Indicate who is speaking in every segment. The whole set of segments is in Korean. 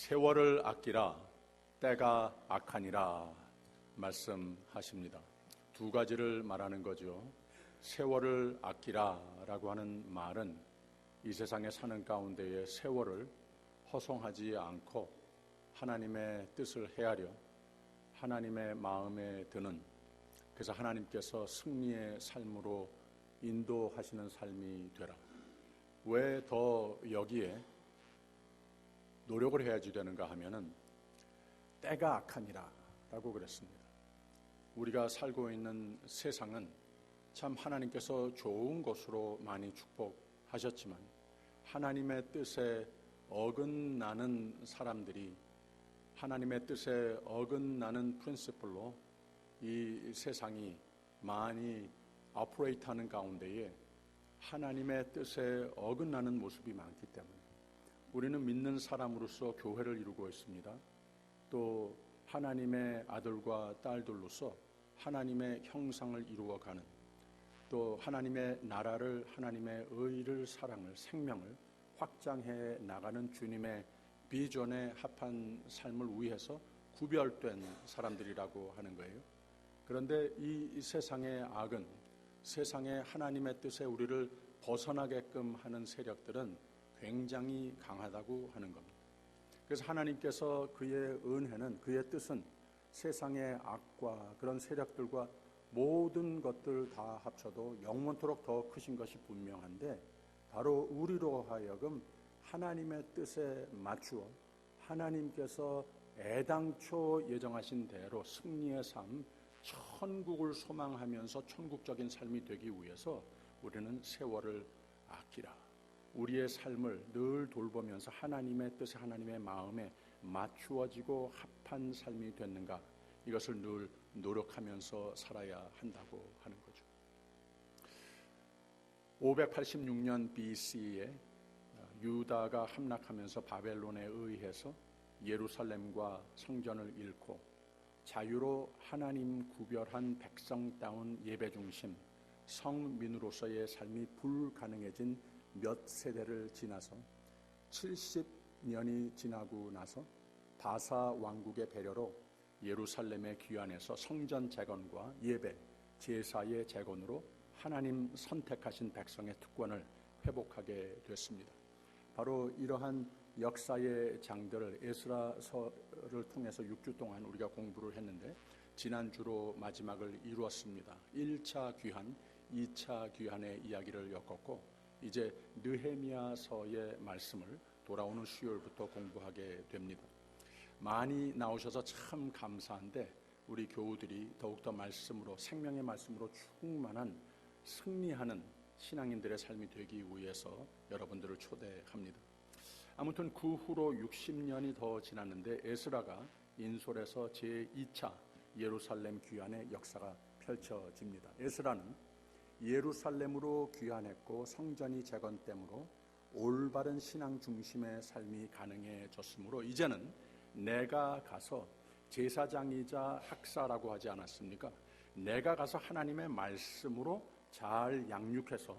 Speaker 1: 세월을 아끼라 때가 악하니라 말씀하십니다. 두 가지를 말하는 거죠. 세월을 아끼라라고 하는 말은 이 세상에 사는 가운데에 세월을 허송하지 않고 하나님의 뜻을 헤아려 하나님의 마음에 드는, 그래서 하나님께서 승리의 삶으로 인도하시는 삶이 되라. 왜 더 여기에 노력을 해야지 되는가 하면은 때가 악하니라 라고 그랬습니다. 우리가 살고 있는 세상은 참 하나님께서 좋은 것으로 많이 축복하셨지만 하나님의 뜻에 어긋나는 사람들이 하나님의 뜻에 어긋나는 프린시플로 이 세상이 많이 오퍼레이트하는 가운데에 하나님의 뜻에 어긋나는 모습이 많기 때문에 우리는 믿는 사람으로서 교회를 이루고 있습니다. 또 하나님의 아들과 딸들로서 하나님의 형상을 이루어가는, 또 하나님의 나라를, 하나님의 의를, 사랑을, 생명을 확장해 나가는 주님의 비전에 합한 삶을 위해서 구별된 사람들이라고 하는 거예요. 그런데 이 세상의 악은, 세상의 하나님의 뜻에 우리를 벗어나게끔 하는 세력들은 굉장히 강하다고 하는 겁니다. 그래서 하나님께서 그의 은혜는, 그의 뜻은 세상의 악과 그런 세력들과 모든 것들 다 합쳐도 영원토록 더 크신 것이 분명한데, 바로 우리로 하여금 하나님의 뜻에 맞추어 하나님께서 애당초 예정하신 대로 승리의 삶, 천국을 소망하면서 천국적인 삶이 되기 위해서 우리는 세월을 아끼라, 우리의 삶을 늘 돌보면서 하나님의 뜻에, 하나님의 마음에 맞추어지고 합한 삶이 됐는가, 이것을 늘 노력하면서 살아야 한다고 하는 거죠. 586년 BC에 유다가 함락하면서 바벨론에 의해서 예루살렘과 성전을 잃고 자유로 하나님 구별한 백성다운 예배 중심 성민으로서의 삶이 불가능해진 몇 세대를 지나서 70년이 지나고 나서 바사 왕국의 배려로 예루살렘의 귀환에서 성전 재건과 예배, 제사의 재건으로 하나님 선택하신 백성의 특권을 회복하게 됐습니다. 바로 이러한 역사의 장들을 에스라서를 통해서 6주 동안 우리가 공부를 했는데, 지난주로 마지막을 이루었습니다. 1차 귀환, 2차 귀환의 이야기를 엮었고 이제 느헤미야서의 말씀을 돌아오는 수요일부터 공부하게 됩니다. 많이 나오셔서 참 감사한데 우리 교우들이 더욱더 말씀으로, 생명의 말씀으로 충만한 승리하는 신앙인들의 삶이 되기 위해서 여러분들을 초대합니다. 아무튼 그 후로 60년이 더 지났는데 에스라가 인솔에서 제2차 예루살렘 귀환의 역사가 펼쳐집니다. 에스라는 예루살렘으로 귀환했고 성전이 재건됨으로 올바른 신앙 중심의 삶이 가능해졌으므로 이제는 내가 가서 제사장이자 학사라고 하지 않았습니까? 내가 가서 하나님의 말씀으로 잘 양육해서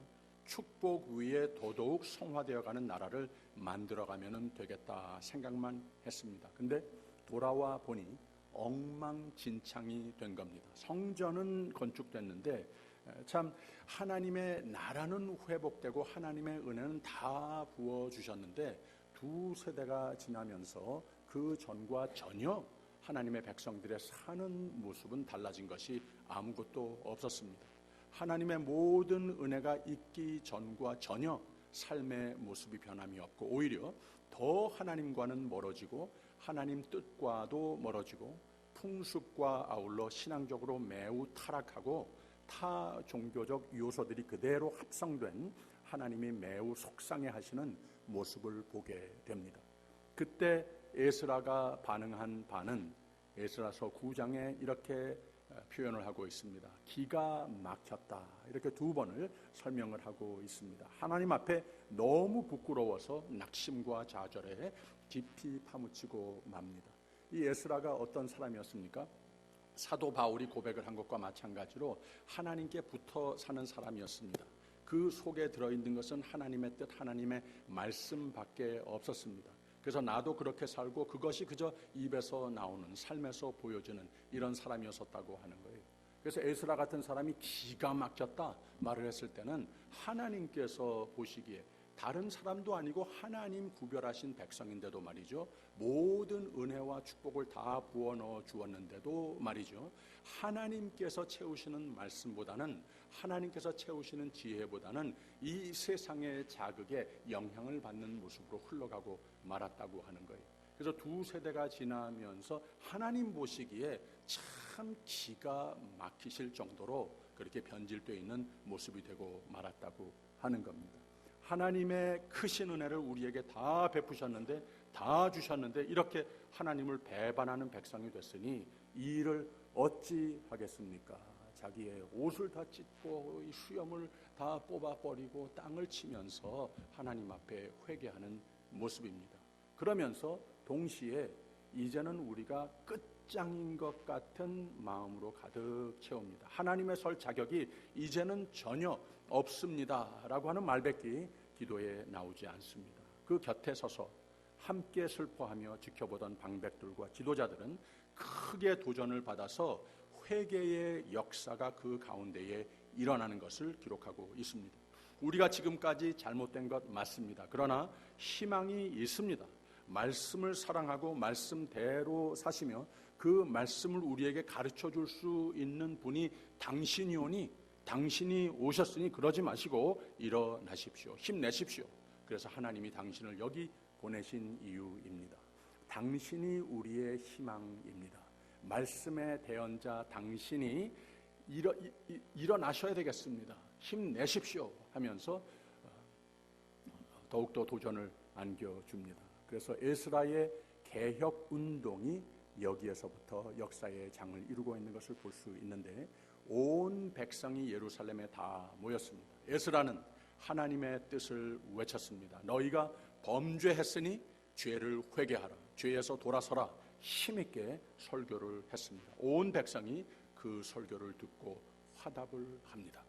Speaker 1: 축복 위에 더더욱 성화되어가는 나라를 만들어가면 되겠다 생각만 했습니다. 근데 돌아와 보니 엉망진창이 된 겁니다. 성전은 건축됐는데 참 하나님의 나라는 회복되고 하나님의 은혜는 다 부어주셨는데 두 세대가 지나면서 그 전과 전혀 하나님의 백성들의 사는 모습은 달라진 것이 아무것도 없었습니다. 하나님의 모든 은혜가 있기 전과 전혀 삶의 모습이 변함이 없고 오히려 더 하나님과는 멀어지고 하나님 뜻과도 멀어지고 풍습과 아울러 신앙적으로 매우 타락하고 타 종교적 요소들이 그대로 합성된 하나님이 매우 속상해하시는 모습을 보게 됩니다. 그때 에스라가 반응한 바는 에스라서 9장에 이렇게 표현을 하고 있습니다. 기가 막혔다, 이렇게 두 번을 설명을 하고 있습니다. 하나님 앞에 너무 부끄러워서 낙심과 좌절에 깊이 파묻히고 맙니다. 이 에스라가 어떤 사람이었습니까? 사도 바울이 고백을 한 것과 마찬가지로 하나님께 붙어 사는 사람이었습니다. 그 속에 들어있는 것은 하나님의 뜻, 하나님의 말씀밖에 없었습니다. 그래서 나도 그렇게 살고 그것이 그저 입에서 나오는 삶에서 보여주는 이런 사람이었었다고 하는 거예요. 그래서 에스라 같은 사람이 기가 막혔다 말을 했을 때는 하나님께서 보시기에 다른 사람도 아니고 하나님 구별하신 백성인데도 말이죠, 모든 은혜와 축복을 다 부어넣어 주었는데도 말이죠, 하나님께서 채우시는 말씀보다는, 하나님께서 채우시는 지혜보다는 이 세상의 자극에 영향을 받는 모습으로 흘러가고 말았다고 하는 거예요. 그래서 두 세대가 지나면서 하나님 보시기에 참 기가 막히실 정도로 그렇게 변질되어 있는 모습이 되고 말았다고 하는 겁니다. 하나님의 크신 은혜를 우리에게 다 베푸셨는데, 다 주셨는데 이렇게 하나님을 배반하는 백성이 됐으니 이 일을 어찌 하겠습니까? 자기의 옷을 다 찢고 수염을 다 뽑아버리고 땅을 치면서 하나님 앞에 회개하는 모습입니다. 그러면서 동시에 이제는 우리가 끝장인 것 같은 마음으로 가득 채웁니다. 하나님의 설 자격이 이제는 전혀 없습니다 라고 하는 말밖에 기도에 나오지 않습니다. 그 곁에 서서 함께 슬퍼하며 지켜보던 방백들과 지도자들은 크게 도전을 받아서 회개의 역사가 그 가운데에 일어나는 것을 기록하고 있습니다. 우리가 지금까지 잘못된 것 맞습니다. 그러나 희망이 있습니다. 말씀을 사랑하고 말씀대로 사시며 그 말씀을 우리에게 가르쳐 줄 수 있는 분이 당신이오니, 당신이 오셨으니 그러지 마시고 일어나십시오. 힘내십시오. 그래서 하나님이 당신을 여기 보내신 이유입니다. 당신이 우리의 희망입니다. 말씀의 대언자 당신이 일어나셔야 되겠습니다. 힘내십시오 하면서 더욱더 도전을 안겨줍니다. 그래서 에스라의 개혁운동이 여기에서부터 역사의 장을 이루고 있는 것을 볼 수 있는데, 온 백성이 예루살렘에 다 모였습니다. 에스라는 하나님의 뜻을 외쳤습니다. 너희가 범죄했으니 죄를 회개하라, 죄에서 돌아서라, 힘있게 설교를 했습니다. 온 백성이 그 설교를 듣고 화답을 합니다.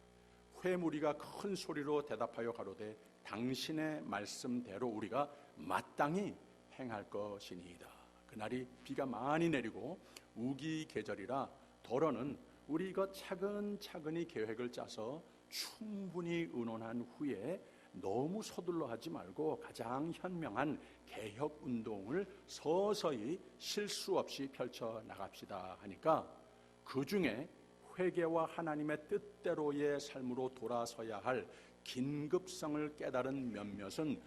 Speaker 1: 회무리가 큰 소리로 대답하여 가로되 당신의 말씀대로 우리가 마땅히 행할 것이니이다. 그날이 비가 많이 내리고 우기 계절이라 더러는 우리 이거 차근차근히 계획을 짜서 충분히 의논한 후에 너무 서둘러 하지 말고 가장 현명한 개혁운동을 서서히 실수 없이 펼쳐나갑시다 하니까, 그 중에 회개와 하나님의 뜻대로의 삶으로 돌아서야 할 긴급성을 깨달은 몇몇은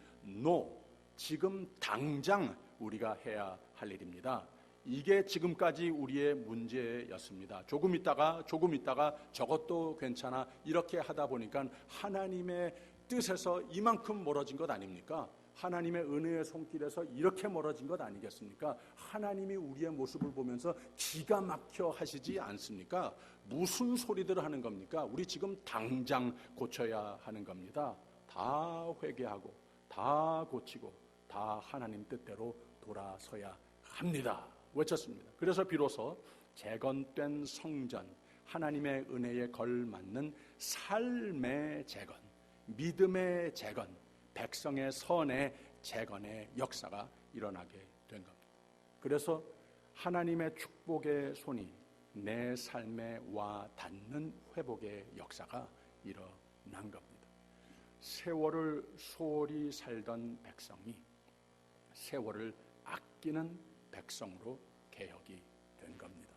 Speaker 1: 지금 당장 우리가 해야 할 일입니다. 이게 지금까지 우리의 문제였습니다. 조금 있다가 저것도 괜찮아 이렇게 하다 보니까 하나님의 뜻에서 이만큼 멀어진 것 아닙니까? 하나님의 은혜의 손길에서 이렇게 멀어진 것 아니겠습니까? 하나님이 우리의 모습을 보면서 기가 막혀 하시지 않습니까? 무슨 소리들을 하는 겁니까? 우리 지금 당장 고쳐야 하는 겁니다. 다 회개하고 다 고치고 다 하나님 뜻대로 돌아서야 합니다 외쳤습니다. 그래서 비로소 재건된 성전, 하나님의 은혜에 걸맞는 삶의 재건, 믿음의 재건, 백성의 선의 재건의 역사가 일어나게 된 겁니다. 그래서 하나님의 축복의 손이 내 삶에 와 닿는 회복의 역사가 일어난 겁니다. 세월을 소홀히 살던 백성이 세월을 아끼는 백성으로 개혁이 된 겁니다.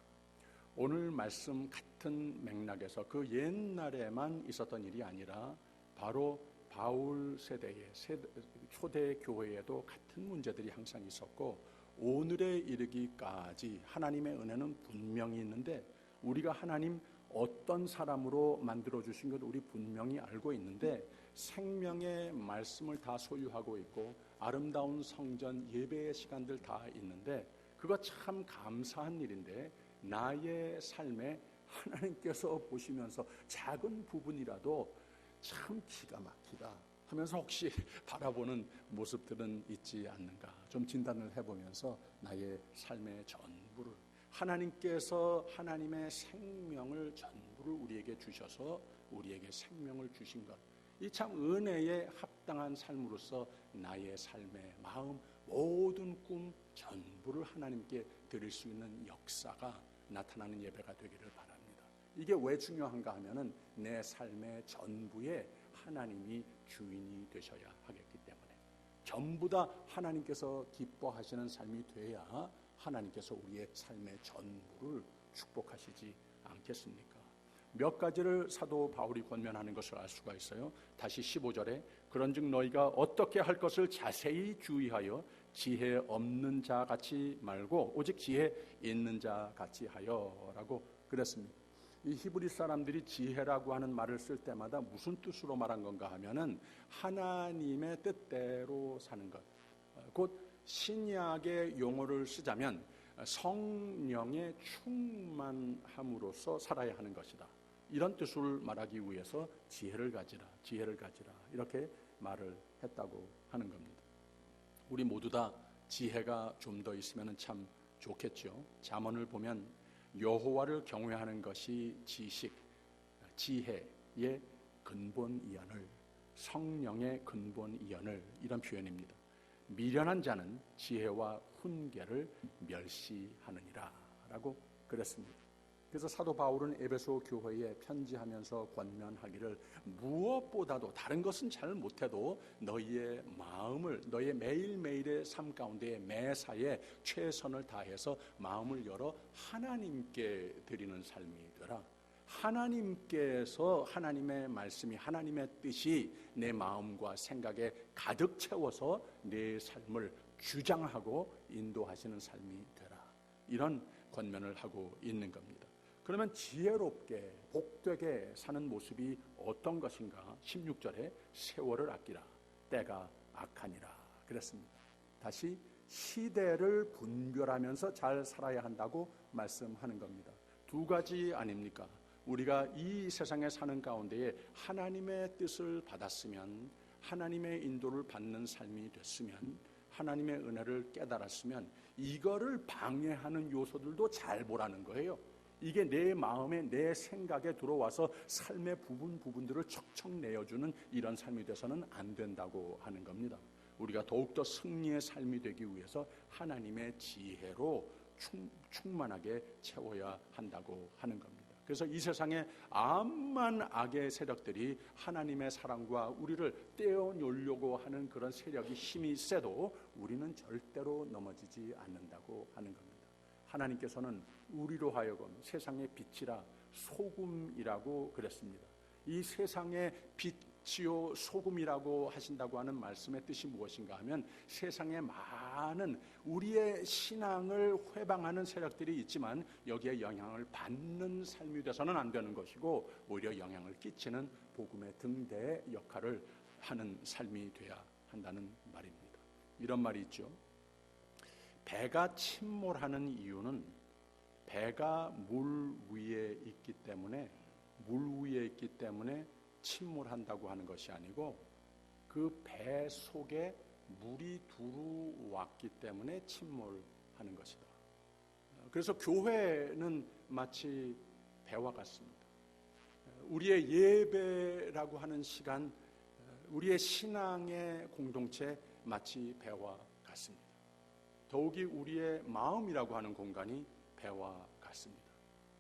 Speaker 1: 오늘 말씀 같은 맥락에서 그 옛날에만 있었던 일이 아니라 바로 바울 세대의 초대 교회에도 같은 문제들이 항상 있었고, 오늘에 이르기까지 하나님의 은혜는 분명히 있는데, 우리가 하나님 어떤 사람으로 만들어 주신 것 우리 분명히 알고 있는데, 생명의 말씀을 다 소유하고 있고 아름다운 성전 예배의 시간들 다 있는데, 그거 참 감사한 일인데 나의 삶에 하나님께서 보시면서 작은 부분이라도 참 기가 막히다 하면서 혹시 바라보는 모습들은 있지 않는가, 좀 진단을 해보면서 나의 삶의 전부를, 하나님께서 하나님의 생명을 전부를 우리에게 주셔서 우리에게 생명을 주신 것, 이 참 은혜에 합당한 삶으로서 나의 삶의 마음 모든 꿈 전부를 하나님께 드릴 수 있는 역사가 나타나는 예배가 되기를 바랍니다. 이게 왜 중요한가 하면은 내 삶의 전부에 하나님이 주인이 되셔야 하겠기 때문에, 전부 다 하나님께서 기뻐하시는 삶이 돼야 하나님께서 우리의 삶의 전부를 축복하시지 않겠습니까? 몇 가지를 사도 바울이 권면하는 것을 알 수가 있어요. 다시 15절에 그런즉 너희가 어떻게 할 것을 자세히 주의하여 지혜 없는 자 같이 말고 오직 지혜 있는 자 같이 하여라고 그랬습니다. 이 히브리 사람들이 지혜라고 하는 말을 쓸 때마다 무슨 뜻으로 말한 건가 하면은 하나님의 뜻대로 사는 것, 곧 신약의 용어를 쓰자면 성령의 충만함으로써 살아야 하는 것이다. 이런 뜻을 말하기 위해서 지혜를 가지라 이렇게 말을 했다고 하는 겁니다. 우리 모두 다 지혜가 좀 더 있으면 참 좋겠죠. 잠언을 보면 여호와를 경외하는 것이 지식, 지혜의 근본이언을, 성령의 근본이언을, 이런 표현입니다. 미련한 자는 지혜와 훈계를 멸시하느니라 라고 그랬습니다. 그래서 사도 바울은 에베소 교회에 편지하면서 권면하기를 무엇보다도 다른 것은 잘 못해도 너희의 마음을, 너희의 매일매일의 삶 가운데 매사에 최선을 다해서 마음을 열어 하나님께 드리는 삶이 되라. 하나님께서, 하나님의 말씀이, 하나님의 뜻이 내 마음과 생각에 가득 채워서 내 삶을 주장하고 인도하시는 삶이 되라. 이런 권면을 하고 있는 겁니다. 그러면 지혜롭게 복되게 사는 모습이 어떤 것인가? 16절에 세월을 아끼라, 때가 악하니라 그랬습니다. 다시 시대를 분별하면서 잘 살아야 한다고 말씀하는 겁니다. 두 가지 아닙니까? 우리가 이 세상에 사는 가운데에 하나님의 뜻을 받았으면, 하나님의 인도를 받는 삶이 됐으면, 하나님의 은혜를 깨달았으면 이거를 방해하는 요소들도 잘 보라는 거예요. 이게 내 마음에, 내 생각에 들어와서 삶의 부분들을 척척 내어주는 이런 삶이 돼서는 안 된다고 하는 겁니다. 우리가 더욱더 승리의 삶이 되기 위해서 하나님의 지혜로 충만하게 채워야 한다고 하는 겁니다. 그래서 이 세상에 암만 악의 세력들이 하나님의 사랑과 우리를 떼어놓으려고 하는 그런 세력이 힘이 세도 우리는 절대로 넘어지지 않는다고 하는 겁니다. 하나님께서는 우리로 하여금 세상의 빛이라 소금이라고 그랬습니다. 이 세상의 빛이요 소금이라고 하신다고 하는 말씀의 뜻이 무엇인가 하면, 세상에 많은 우리의 신앙을 회방하는 세력들이 있지만 여기에 영향을 받는 삶이 돼서는 안 되는 것이고, 오히려 영향을 끼치는 복음의 등대의 역할을 하는 삶이 돼야 한다는 말입니다. 이런 말이 있죠. 배가 침몰하는 이유는 배가 물 위에 있기 때문에 침몰한다고 하는 것이 아니고, 그 배 속에 물이 들어왔기 때문에 침몰하는 것이다. 그래서 교회는 마치 배와 같습니다. 우리의 예배라고 하는 시간, 우리의 신앙의 공동체 마치 배와 같습니다. 더욱이 우리의 마음이라고 하는 공간이 배와 같습니다.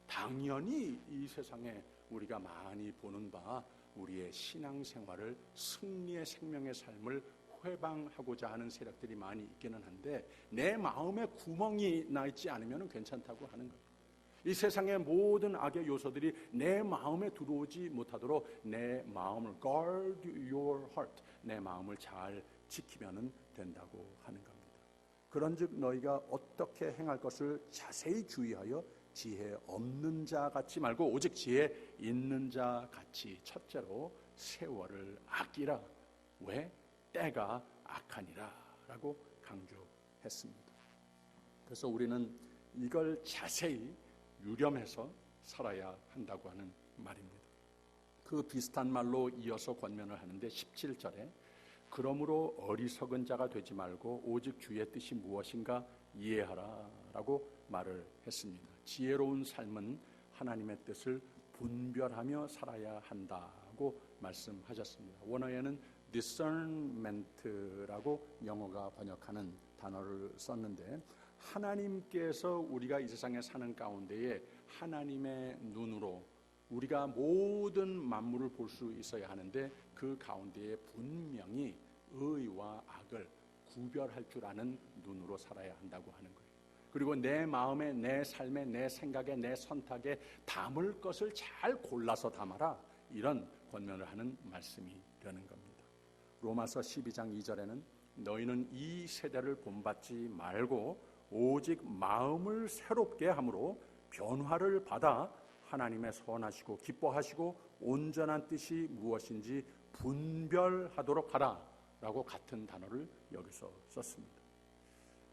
Speaker 1: 당연히 이 세상에 우리가 많이 보는 바 우리의 신앙생활을, 승리의 생명의 삶을 회방하고자 하는 세력들이 많이 있기는 한데, 내 마음에 구멍이 나 있지 않으면 괜찮다고 하는 겁니다. 이 세상의 모든 악의 요소들이 내 마음에 들어오지 못하도록 내 마음을 guard your heart, 내 마음을 잘 지키면 된다고 하는 겁니다. 그런즉 너희가 어떻게 행할 것을 자세히 주의하여 지혜 없는 자 같이 말고 오직 지혜 있는 자 같이, 첫째로 세월을 아끼라. 왜? 때가 악하니라 라고 강조했습니다. 그래서 우리는 이걸 자세히 유념해서 살아야 한다고 하는 말입니다. 그 비슷한 말로 이어서 권면을 하는데 17절에 그러므로 어리석은 자가 되지 말고 오직 주의 뜻이 무엇인가 이해하라 라고 말을 했습니다. 지혜로운 삶은 하나님의 뜻을 분별하며 살아야 한다고 말씀하셨습니다. 원어에는 discernment라고 영어가 번역하는 단어를 썼는데, 하나님께서 우리가 이 세상에 사는 가운데에 하나님의 눈으로 우리가 모든 만물을 볼 수 있어야 하는데, 그 가운데에 분명히 의와 악을 구별할 줄 아는 눈으로 살아야 한다고 하는 거예요. 그리고 내 마음에, 내 삶에, 내 생각에, 내 선택에 담을 것을 잘 골라서 담아라, 이런 권면을 하는 말씀이 되는 겁니다. 로마서 12장 2절에는 너희는 이 세대를 본받지 말고 오직 마음을 새롭게 함으로 변화를 받아 하나님의 선하시고 기뻐하시고 온전한 뜻이 무엇인지 분별하도록 하라 라고 같은 단어를 여기서 썼습니다.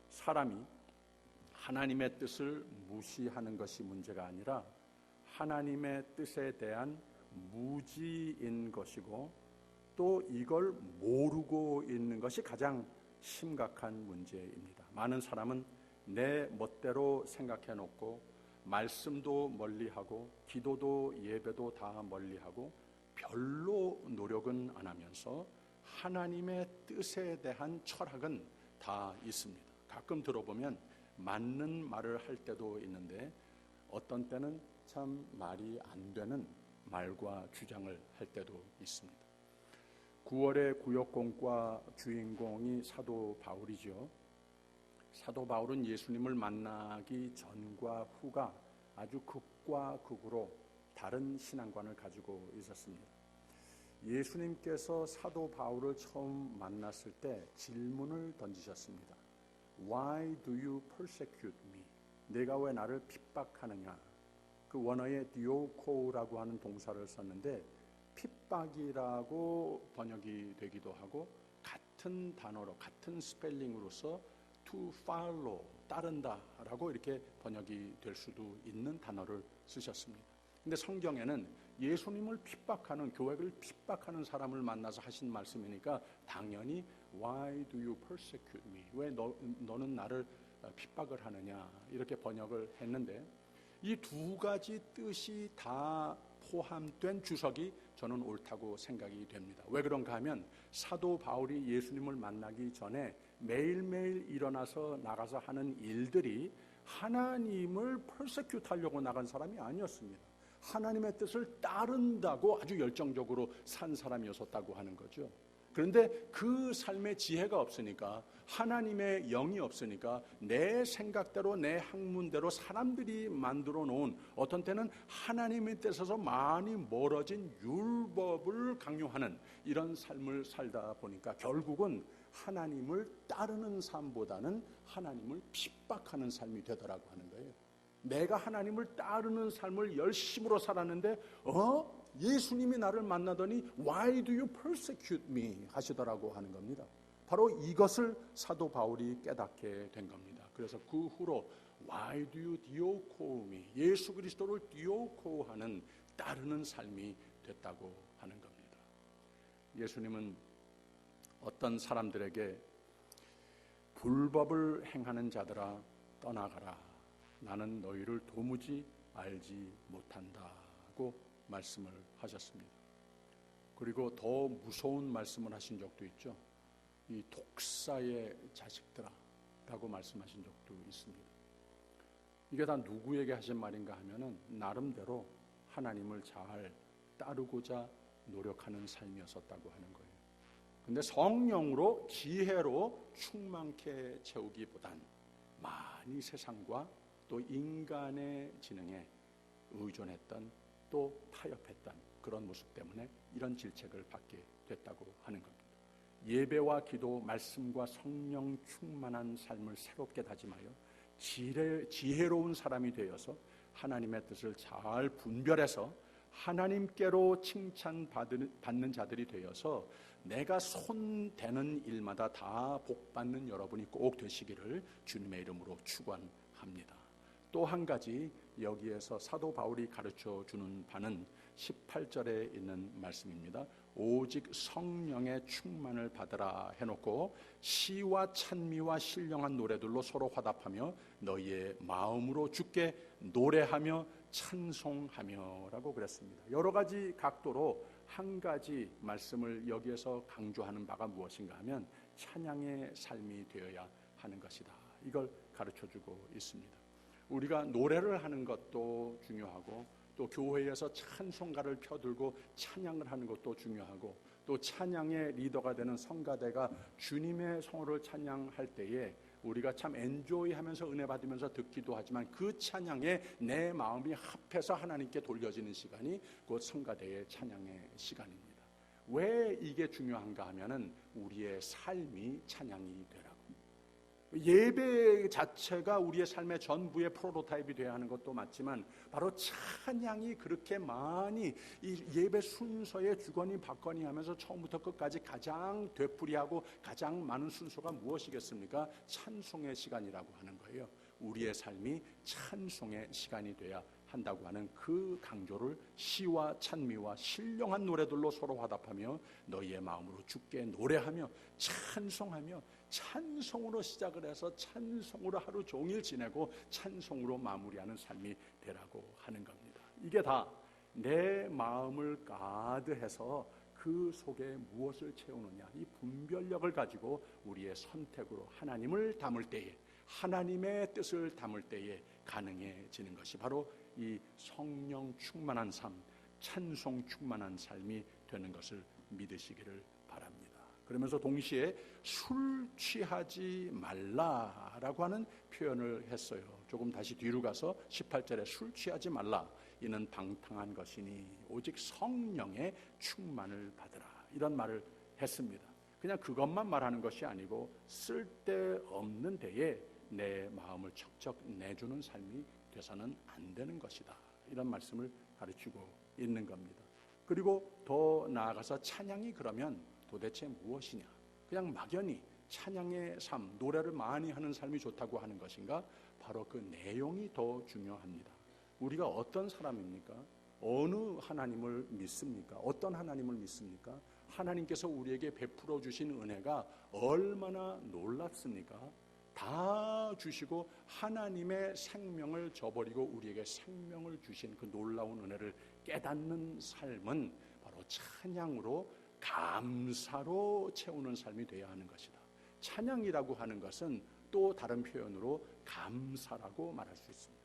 Speaker 1: 사람이 하나님의 뜻을 무시하는 것이 문제가 아니라 하나님의 뜻에 대한 무지인 것이고, 또 이걸 모르고 있는 것이 가장 심각한 문제입니다. 많은 사람은 내 멋대로 생각해 놓고 말씀도 멀리하고 기도도 예배도 다 멀리하고 별로 노력은 안 하면서 하나님의 뜻에 대한 철학은 다 있습니다. 가끔 들어보면 맞는 말을 할 때도 있는데, 어떤 때는 참 말이 안 되는 말과 주장을 할 때도 있습니다. 9월의 구역공과 주인공이 사도 바울이죠. 사도 바울은 예수님을 만나기 전과 후가 아주 극과 극으로 다른 신앙관을 가지고 있었습니다. 예수님께서 사도 바울을 처음 만났을 때 질문을 던지셨습니다. Why do you persecute me? 내가 왜 나를 핍박하느냐? 그 원어에 디오코라고 하는 동사를 썼는데, 핍박이라고 번역이 되기도 하고, 같은 단어로 같은 스펠링으로서 to follow, 따른다라고 이렇게 번역이 될 수도 있는 단어를 쓰셨습니다. 근데 성경에는 예수님을 핍박하는, 교회를 핍박하는 사람을 만나서 하신 말씀이니까 당연히 Why do you persecute me? 왜 너는 나를 핍박을 하느냐, 이렇게 번역을 했는데, 이 두 가지 뜻이 다 포함된 주석이 저는 옳다고 생각이 됩니다. 왜 그런가 하면 사도 바울이 예수님을 만나기 전에 매일매일 일어나서 나가서 하는 일들이 하나님을 persecute 하려고 나간 사람이 아니었습니다. 하나님의 뜻을 따른다고 아주 열정적으로 산 사람이었다고 하는 거죠. 그런데 그 삶의 지혜가 없으니까, 하나님의 영이 없으니까 내 생각대로, 내 학문대로 사람들이 만들어 놓은, 어떤 때는 하나님의 뜻에서 많이 멀어진 율법을 강요하는 이런 삶을 살다 보니까 결국은 하나님을 따르는 삶보다는 하나님을 핍박하는 삶이 되더라고 하는 거예요. 내가 하나님을 따르는 삶을 열심으로 살았는데 예수님이 나를 만나더니 Why do you persecute me? 하시더라고 하는 겁니다. 바로 이것을 사도 바울이 깨닫게 된 겁니다. 그래서 그 후로 Why do you dioko me? 예수 그리스도를 디오코하는, 따르는 삶이 됐다고 하는 겁니다. 예수님은 어떤 사람들에게 불법을 행하는 자들아 떠나가라, 나는 너희를 도무지 알지 못한다고 말씀을 하셨습니다. 그리고 더 무서운 말씀을 하신 적도 있죠. 이 독사의 자식들아 라고 말씀하신 적도 있습니다. 이게 다 누구에게 하신 말인가 하면은 나름대로 하나님을 잘 따르고자 노력하는 삶이었었다고 하는 거예요. 근데 성령으로, 지혜로 충만케 채우기보단 많이 세상과 또 인간의 지능에 의존했던, 또 타협했던 그런 모습 때문에 이런 질책을 받게 됐다고 하는 겁니다. 예배와 기도, 말씀과 성령 충만한 삶을 새롭게 다짐하여 지혜로운 사람이 되어서 하나님의 뜻을 잘 분별해서 하나님께로 칭찬받는 자들이 되어서 내가 손대는 일마다 다 복받는 여러분이 꼭 되시기를 주님의 이름으로 축원합니다. 또 한 가지 여기에서 사도 바울이 가르쳐 주는 바는 18절에 있는 말씀입니다. 오직 성령의 충만을 받으라 해놓고 시와 찬미와 신령한 노래들로 서로 화답하며 너희의 마음으로 주께 노래하며 찬송하며 라고 그랬습니다. 여러 가지 각도로 한 가지 말씀을 여기에서 강조하는 바가 무엇인가 하면 찬양의 삶이 되어야 하는 것이다. 이걸 가르쳐주고 있습니다. 우리가 노래를 하는 것도 중요하고 또 교회에서 찬송가를 펴들고 찬양을 하는 것도 중요하고 또 찬양의 리더가 되는 성가대가 주님의 성호를 찬양할 때에 우리가 참 엔조이하면서 은혜 받으면서 듣기도 하지만 그 찬양에 내 마음이 합해서 하나님께 돌려지는 시간이 곧 성가대의 찬양의 시간입니다. 왜 이게 중요한가 하면은 우리의 삶이 찬양이 되라고. 예배 자체가 우리의 삶의 전부의 프로토타입이 되어야 하는 것도 맞지만 바로 찬양이 그렇게 많이 이 예배 순서에 주거니 받거니 하면서 처음부터 끝까지 가장 되풀이하고 가장 많은 순서가 무엇이겠습니까? 찬송의 시간이라고 하는 거예요. 우리의 삶이 찬송의 시간이 돼야 한다고 하는 그 강조를 시와 찬미와 신령한 노래들로 서로 화답하며 너희의 마음으로 주께 노래하며 찬송하며 찬송으로 시작을 해서 찬송으로 하루 종일 지내고 찬송으로 마무리하는 삶이 되라고 하는 겁니다. 이게 다 내 마음을 가득해서 그 속에 무엇을 채우느냐, 이 분별력을 가지고 우리의 선택으로 하나님을 담을 때에, 하나님의 뜻을 담을 때에 가능해지는 것이 바로 이 성령 충만한 삶, 찬송 충만한 삶이 되는 것을 믿으시기를 바랍니다. 그러면서 동시에 술 취하지 말라라고 하는 표현을 했어요. 조금 다시 뒤로 가서 18절에 술 취하지 말라. 이는 방탕한 것이니 오직 성령의 충만을 받으라. 이런 말을 했습니다. 그냥 그것만 말하는 것이 아니고 쓸데없는 데에 내 마음을 척척 내주는 삶이 돼서는 안 되는 것이다. 이런 말씀을 가르치고 있는 겁니다. 그리고 더 나아가서 찬양이 그러면 도대체 무엇이냐? 그냥 막연히 찬양의 삶, 노래를 많이 하는 삶이 좋다고 하는 것인가? 바로 그 내용이 더 중요합니다. 우리가 어떤 사람입니까? 어느 하나님을 믿습니까? 어떤 하나님을 믿습니까? 하나님께서 우리에게 베풀어 주신 은혜가 얼마나 놀랍습니까? 다 주시고 하나님의 생명을 저버리고 우리에게 생명을 주신 그 놀라운 은혜를 깨닫는 삶은 바로 찬양으로 감사로 채우는 삶이 되어야 하는 것이다. 찬양이라고 하는 것은 또 다른 표현으로 감사라고 말할 수 있습니다.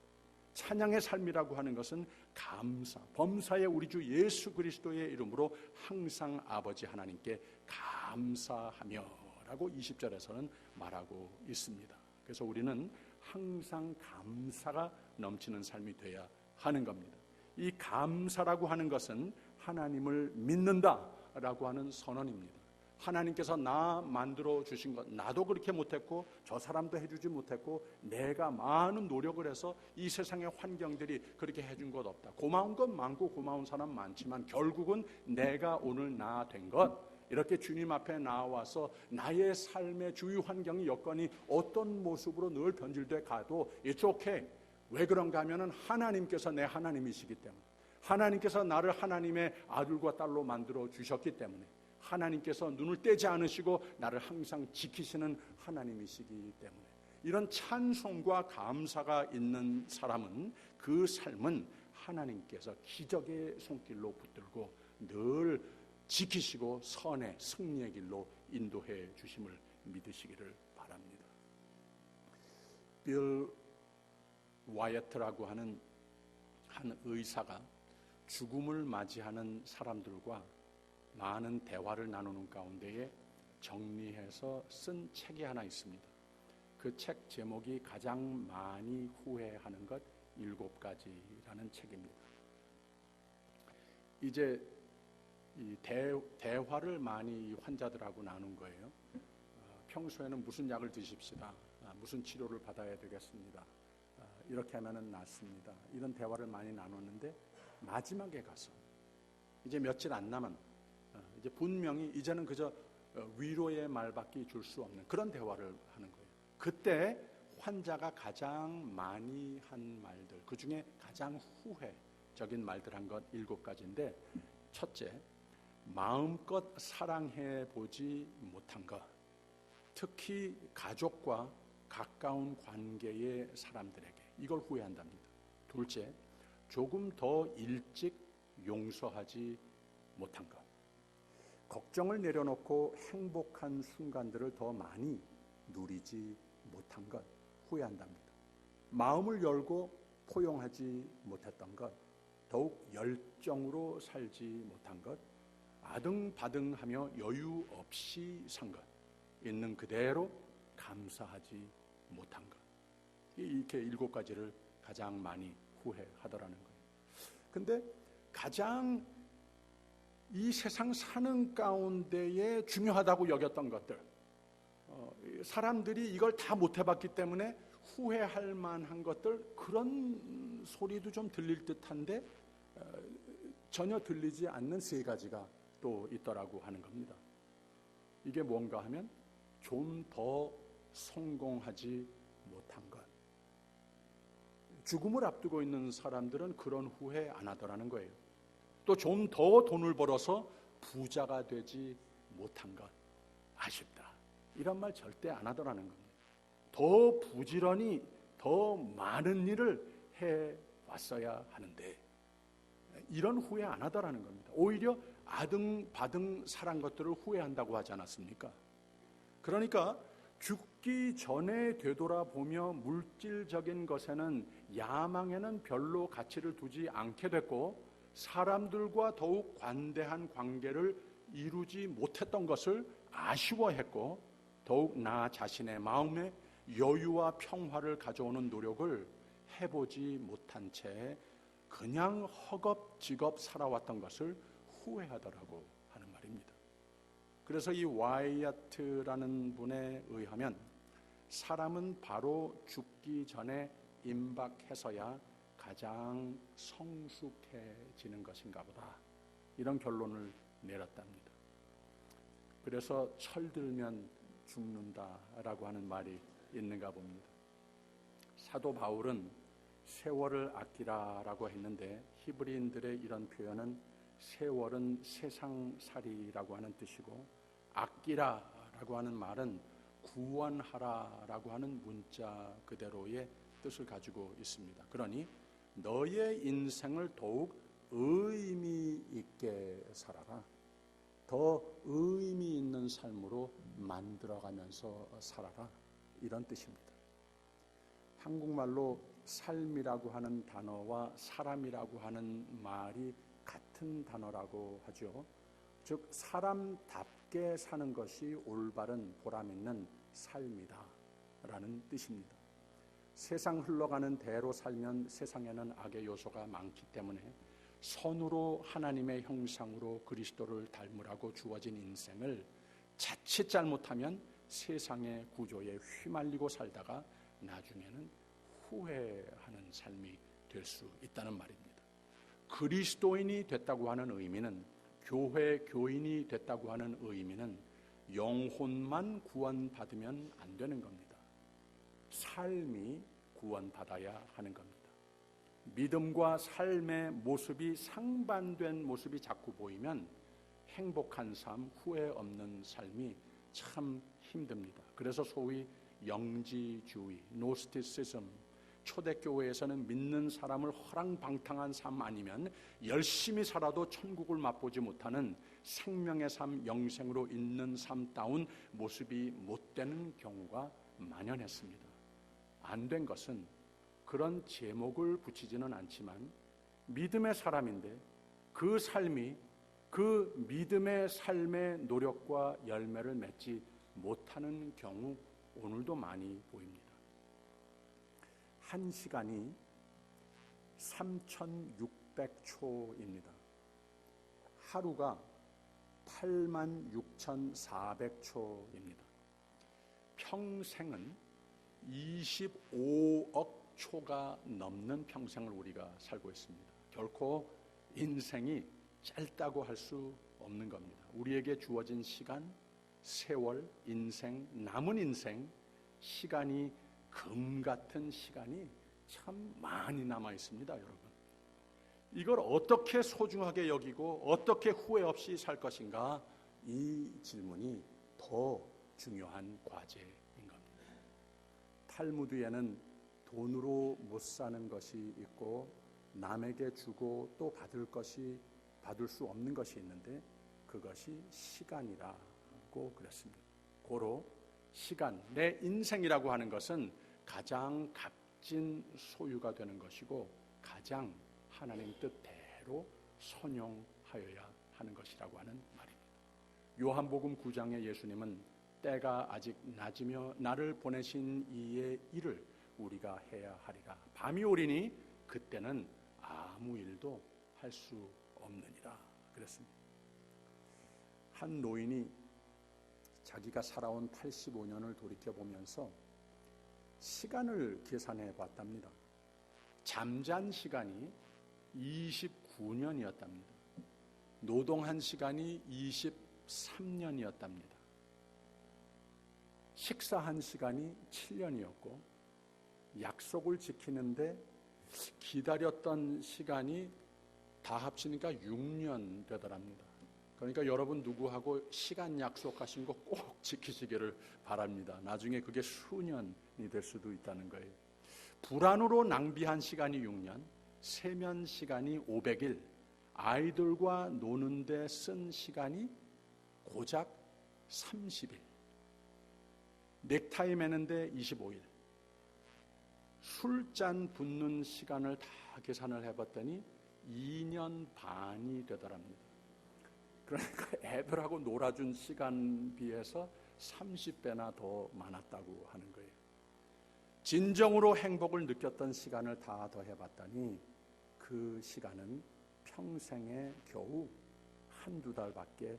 Speaker 1: 찬양의 삶이라고 하는 것은 감사, 범사의 우리 주 예수 그리스도의 이름으로 항상 아버지 하나님께 감사하며 라고 20절에서는 말하고 있습니다. 그래서 우리는 항상 감사가 넘치는 삶이 되어야 하는 겁니다. 이 감사라고 하는 것은 하나님을 믿는다라고 하는 선언입니다. 하나님께서 나 만들어 주신 것, 나도 그렇게 못했고 저 사람도 해주지 못했고 내가 많은 노력을 해서 이 세상의 환경들이 그렇게 해준 것 없다. 고마운 건 많고 고마운 사람 많지만 결국은 내가 오늘 나 된 것, 이렇게 주님 앞에 나와서 나의 삶의 주위 환경이 여건이 어떤 모습으로 늘 변질돼 가도 It's okay. 왜 그런가 하면은 하나님께서 내 하나님이시기 때문에, 하나님께서 나를 하나님의 아들과 딸로 만들어 주셨기 때문에, 하나님께서 눈을 떼지 않으시고 나를 항상 지키시는 하나님이시기 때문에, 이런 찬송과 감사가 있는 사람은 그 삶은 하나님께서 기적의 손길로 붙들고 늘 지키시고 선의 승리의 길로 인도해 주심을 믿으시기를 바랍니다. 빌 와이어트라고 하는 한 의사가 죽음을 맞이하는 사람들과 많은 대화를 나누는 가운데에 정리해서 쓴 책이 하나 있습니다. 그 책 제목이 가장 많이 후회하는 것 7가지라는 책입니다. 이제 이 대화를 많이 환자들하고 나눈 거예요. 평소에는 무슨 약을 드십시다. 무슨 치료를 받아야 되겠습니다. 이렇게 하면은 낫습니다. 이런 대화를 많이 나눴는데 마지막에 가서 이제 며칠 안 남은 이제 분명히 이제는 그저 위로의 말밖에 줄 수 없는 그런 대화를 하는 거예요. 그때 환자가 가장 많이 한 말들, 그 중에 가장 후회적인 말들 한 것 7가지인데, 첫째, 마음껏 사랑해 보지 못한 것, 특히 가족과 가까운 관계의 사람들에게 이걸 후회한답니다. 둘째, 조금 더 일찍 용서하지 못한 것, 걱정을 내려놓고 행복한 순간들을 더 많이 누리지 못한 것 후회한답니다. 마음을 열고 포용하지 못했던 것, 더욱 열정으로 살지 못한 것, 아등바등하며 여유 없이 산 것, 있는 그대로 감사하지 못한 것, 이렇게 7가지를 가장 많이 후회하더라는 거예요. 근데 가장 이 세상 사는 가운데에 중요하다고 여겼던 것들, 사람들이 이걸 다 못 해봤기 때문에 후회할 만한 것들, 그런 소리도 좀 들릴 듯한데 전혀 들리지 않는 3가지가 또 있더라고 하는 겁니다. 이게 뭔가 하면 좀 더 성공하지 못한 것. 죽음을 앞두고 있는 사람들은 그런 후회 안 하더라는 거예요. 또 좀 더 돈을 벌어서 부자가 되지 못한 것, 아쉽다, 이런 말 절대 안 하더라는 겁니다. 더 부지런히 더 많은 일을 해왔어야 하는데 이런 후회 안 하더라는 겁니다. 오히려 아등바등 살한 것들을 후회한다고 하지 않았습니까? 그러니까 죽기 전에 되돌아보며 물질적인 것에는, 야망에는 별로 가치를 두지 않게 됐고, 사람들과 더욱 관대한 관계를 이루지 못했던 것을 아쉬워했고, 더욱 나 자신의 마음에 여유와 평화를 가져오는 노력을 해보지 못한 채 그냥 허겁지겁 살아왔던 것을 후회하더라고 하는 말입니다. 그래서 이 와이어트라는 분에 의하면 사람은 바로 죽기 전에 임박해서야 가장 성숙해지는 것인가 보다, 이런 결론을 내렸답니다. 그래서 철들면 죽는다라고 하는 말이 있는가 봅니다. 사도 바울은 세월을 아끼라라고 했는데, 히브리인들의 이런 표현은 세월은 세상살이라고 하는 뜻이고, 아끼라라고 하는 말은 구원하라라고 하는 문자 그대로의 뜻을 가지고 있습니다. 그러니 너의 인생을 더욱 의미 있게 살아라, 더 의미 있는 삶으로 만들어가면서 살아라, 이런 뜻입니다. 한국말로 삶이라고 하는 단어와 사람이라고 하는 말이 같은 단어라고 하죠. 즉 사람답게 사는 것이 올바른 보람 있는 삶이다 라는 뜻입니다. 세상 흘러가는 대로 살면 세상에는 악의 요소가 많기 때문에 선으로 하나님의 형상으로 그리스도를 닮으라고 주어진 인생을 자칫 잘못하면 세상의 구조에 휘말리고 살다가 나중에는 후회하는 삶이 될 수 있다는 말입니다. 그리스도인이 됐다고 하는 의미는, 교회 교인이 됐다고 하는 의미는 영혼만 구원받으면 안 되는 겁니다. 삶이 구원받아야 하는 겁니다. 믿음과 삶의 모습이 상반된 모습이 자꾸 보이면 행복한 삶, 후회 없는 삶이 참 힘듭니다. 그래서 소위 영지주의, 노스티시즘, 초대교회에서는 믿는 사람을 허랑방탕한 삶 아니면 열심히 살아도 천국을 맛보지 못하는 생명의 삶, 영생으로 있는 삶다운 모습이 못 되는 경우가 만연했습니다. 안 된 것은 그런 제목을 붙이지는 않지만 믿음의 사람인데 그 삶이 그 믿음의 삶의 노력과 열매를 맺지 못하는 경우 오늘도 많이 보입니다. 1시간이 3,600초입니다. 하루가 86,400초입니다. 평생은 25억 초가 넘는 평생을 우리가 살고 있습니다. 결코 인생이 짧다고 할 수 없는 겁니다. 우리에게 주어진 시간, 세월, 인생, 남은 인생, 시간이 금 같은 시간이 참 많이 남아 있습니다, 여러분. 이걸 어떻게 소중하게 여기고 어떻게 후회 없이 살 것인가, 이 질문이 더 중요한 과제인 겁니다. 탈무드에는 돈으로 못 사는 것이 있고 남에게 주고 또 받을 수 없는 것이 있는데 그것이 시간이라고 그랬습니다. 고로 시간, 내 인생이라고 하는 것은 가장 값진 소유가 되는 것이고 가장 하나님 뜻대로 선용하여야 하는 것이라고 하는 말입니다. 요한복음 9장에 예수님은 때가 아직 낮으며 나를 보내신 이의 일을 우리가 해야 하리라. 밤이 오리니 그때는 아무 일도 할 수 없느니라 그랬습니다. 한 노인이 자기가 살아온 85년을 돌이켜보면서 시간을 계산해 봤답니다. 잠잔 시간이 29년이었답니다. 노동한 시간이 23년이었답니다. 식사한 시간이 7년이었고 약속을 지키는데 기다렸던 시간이 다 합치니까 6년 되더랍니다. 그러니까 여러분 누구하고 시간 약속하신 거 꼭 지키시기를 바랍니다. 나중에 그게 수년이 될 수도 있다는 거예요. 불안으로 낭비한 시간이 6년, 세면 시간이 500일, 아이들과 노는데 쓴 시간이 고작 30일, 넥타이 매는데 25일, 술잔 붓는 시간을 다 계산을 해봤더니 2년 반이 되더랍니다. 그러니까 애들하고 놀아준 시간 비해서 30배나 더 많았다고 하는 거예요. 진정으로 행복을 느꼈던 시간을 다 더해봤더니 그 시간은 평생에 겨우 한두 달밖에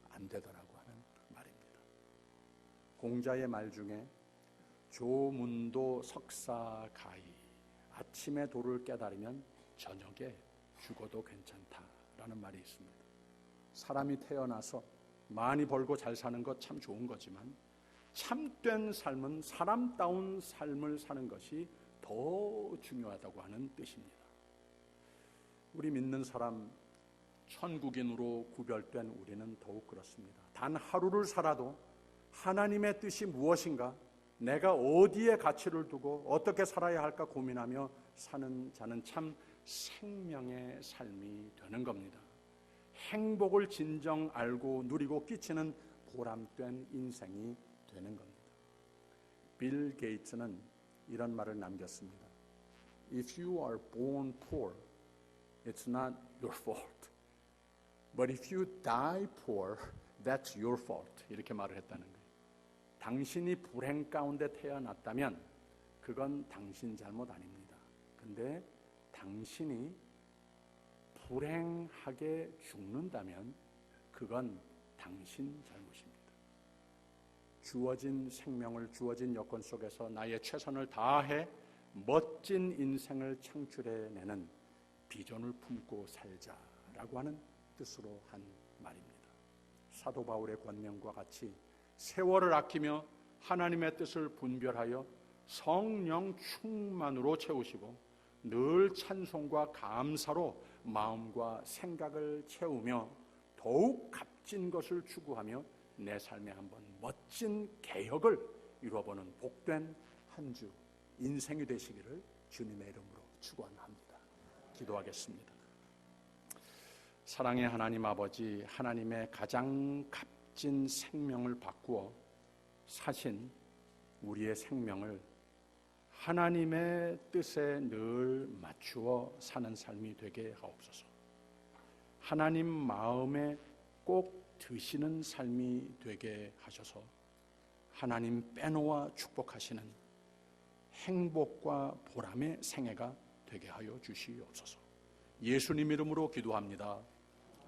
Speaker 1: 안 되더라고 하는 말입니다. 공자의 말 중에 조문도 석사가히 아침에 도를 깨달으면 저녁에 죽어도 괜찮다라는 말이 있습니다. 사람이 태어나서 많이 벌고 잘 사는 것 참 좋은 거지만 참된 삶은 사람다운 삶을 사는 것이 더 중요하다고 하는 뜻입니다. 우리 믿는 사람, 천국인으로 구별된 우리는 더욱 그렇습니다. 단 하루를 살아도 하나님의 뜻이 무엇인가, 내가 어디에 가치를 두고 어떻게 살아야 할까 고민하며 사는 자는 참 생명의 삶이 되는 겁니다. 행복을 진정 알고 누리고 끼치는 보람된 인생이 되는 겁니다. 빌 게이츠는 이런 말을 남겼습니다. If you are born poor, it's not your fault. But if you die poor, that's your fault. 이렇게 말을 했다는 거예요. 당신이 불행 가운데 태어났다면 그건 당신 잘못 아닙니다. 근데 당신이 불행하게 죽는다면 그건 당신 잘못입니다. 주어진 생명을 주어진 여건 속에서 나의 최선을 다해 멋진 인생을 창출해내는 비전을 품고 살자라고 하는 뜻으로 한 말입니다. 사도 바울의 권면과 같이 세월을 아끼며 하나님의 뜻을 분별하여 성령 충만으로 채우시고 늘 찬송과 감사로 마음과 생각을 채우며 더욱 값진 것을 추구하며 내 삶에 한번 멋진 개혁을 이루어보는 복된 한 주 인생이 되시기를 주님의 이름으로 축원합니다. 기도하겠습니다. 사랑의 하나님 아버지, 하나님의 가장 값진 생명을 바꾸어 사신 우리의 생명을 하나님의 뜻에 늘 맞추어 사는 삶이 되게 하옵소서. 하나님 마음에 꼭 드시는 삶이 되게 하셔서 하나님 빼놓아 축복하시는 행복과 보람의 생애가 되게 하여 주시옵소서. 예수님 이름으로 기도합니다.